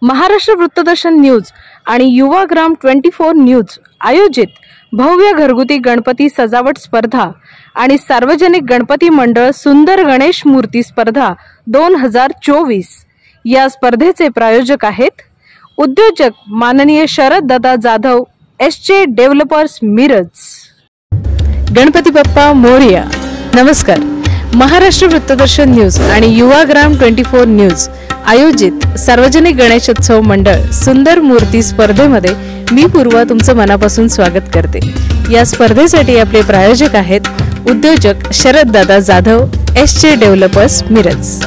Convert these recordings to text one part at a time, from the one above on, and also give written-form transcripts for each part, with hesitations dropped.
Maharashtra वृत्तदर्शन news आणि Yuvagram 24 news आयोजित भव्य घरगुती गणपती सजावट स्पर्धा आणि सार्वजनिक गणपती मंडळ सुंदर गणेश मूर्ती स्पर्धा 2024 या स्पर्धेचे प्रायोजक आहेत उद्योजक माननीय शरद दादा जाधव एसचे डेव्हलपर्स मिरज। गणपती बाप्पा मोरया। नमस्कार। महाराष्ट्र वृत्तदर्शन न्यूज आणि युवाग्राम 24 न्यूज आयोजित सार्वजनिक गणेशोत्सव मंडळ सुंदर मूर्ती स्पर्धेमध्ये मी पूर्वा तुमचं मनापासून स्वागत करते। या स्पर्धेसाठी आपले प्रायोजक आहेत उद्योजक शरद दादा जाधव एसचे डेव्हलपर्स मिरज।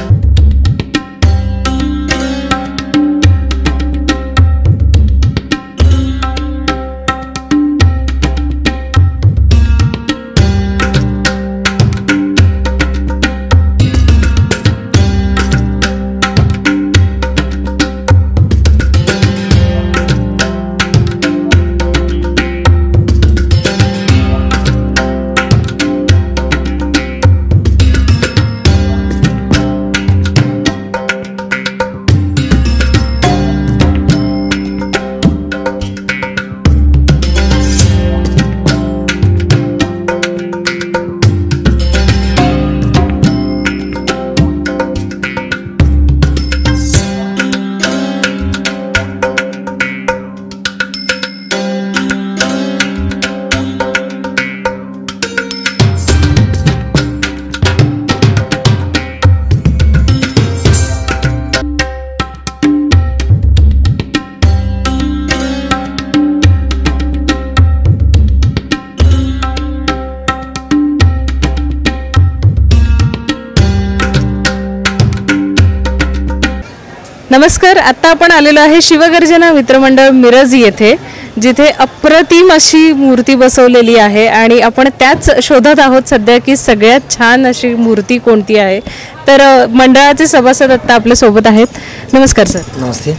नमस्कार। आता आपण आलेलो आहे शिवगर्जना मित्रमंडळ मिरज येथे, जिथे अप्रतिम अशी मूर्ती बसवलेली आहे आणि आपण त्याच शोधत आहोत सध्या की सगळ्यात छान अशी मूर्ती कोणती आहे। तर मंडळाचे सभासद आता आपल्या सोबत आहेत। नमस्कार सर। नमस्ते।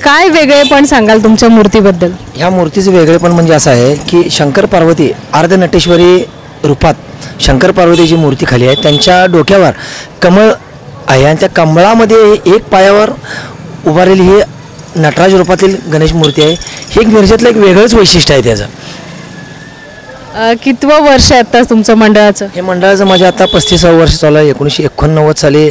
काय वेगळेपण सांगाल तुमच्या मूर्तीबद्दल? ह्या मूर्तीचे वेगळेपण म्हणजे असं आहे की शंकर पार्वती अर्धनटेश्वरी रूपात शंकर पार्वतीची मूर्ती खाली आहे। त्यांच्या डोक्यावर कमळ आहे आणि त्या कमळामध्ये एक पायावर उभारलेली ही नटराज रूपातील गणेश मूर्ती आहे। हे एक मिरजेतलं एक वेगळंच वैशिष्ट्य आहे त्याचं। कितवं वर्ष आहे आता तुमचं मंडळाचं? हे मंडळाचं माझ्या आता 35वं वर्ष चालू आहे। 1989 साली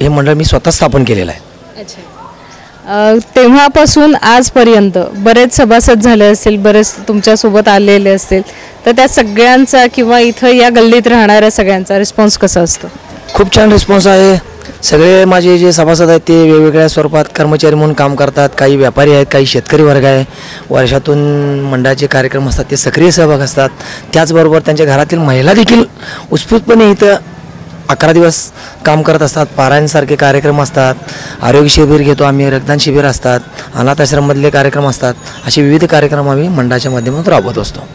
हे मंडळ मी स्वतः स्थापन केलेलं आहे। अच्छा। तेव्हापासून आजपर्यंत बरेच सभासद झाले असतील, बरेच तुमच्यासोबत आलेले असतील, तर त्या सगळ्यांचा किंवा इथं या गल्लीत राहणाऱ्या सगळ्यांचा रिस्पॉन्स कसा असतो? खूप छान रिस्पॉन्स आहे। सगळे माझे जे सभासद आहेत ते वेगवेगळ्या स्वरूपात कर्मचारी म्हणून काम करतात। काही व्यापारी आहेत, काही शेतकरी वर्ग आहे। वर्षातून मंडळाचे कार्यक्रम असतात ते सक्रिय सहभाग असतात। त्याचबरोबर त्यांच्या घरातील महिला देखील उत्स्फूर्तपणे इथं 11 दिवस काम करत असतात। पारायणसारखे कार्यक्रम असतात, आरोग्य शिबिर घेतो आम्ही, रक्तदान शिबिर असतात, अनाथ आश्रममधले कार्यक्रम असतात। असे विविध कार्यक्रम आम्ही मंडळाच्या माध्यमातून राबवत असतो।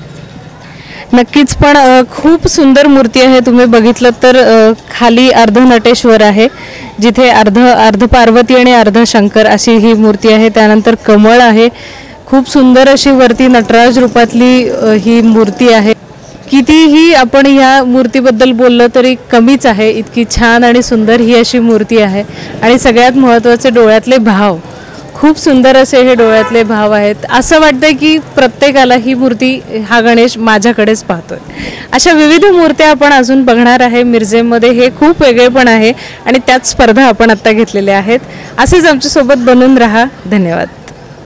नक्कीच। पण खूप सुंदर मूर्ती आहे। तुम्ही बघितलं तर खाली अर्धनटेश्वर आहे, जिथे अर्ध पार्वती आणि अर्ध शंकर अशी ही मूर्ती आहे। त्यानंतर कमळ आहे, खूप सुंदर अशी वरती नटराज रूपातली ही मूर्ती आहे। कितीही आपण ह्या मूर्तीबद्दल बोललं तरी कमीच आहे, इतकी छान आणि सुंदर ही अशी मूर्ती आहे। आणि सगळ्यात महत्त्वाचे डोळ्यातले भाव, खूप सुंदर असे हे डोळ्यातले भाव आहेत। असं वाटतं की प्रत्येकाला ही मूर्ती, हा गणेश माझ्याकडेच पाहतोय। अशा विविध मूर्त्या आपण अजून बघणार आहे मिरजेमध्ये। हे खूप वेगळेपण आहे आणि त्याच स्पर्धा आपण आता घेतलेल्या आहेत। असेच आमच्यासोबत बनून राहा। धन्यवाद।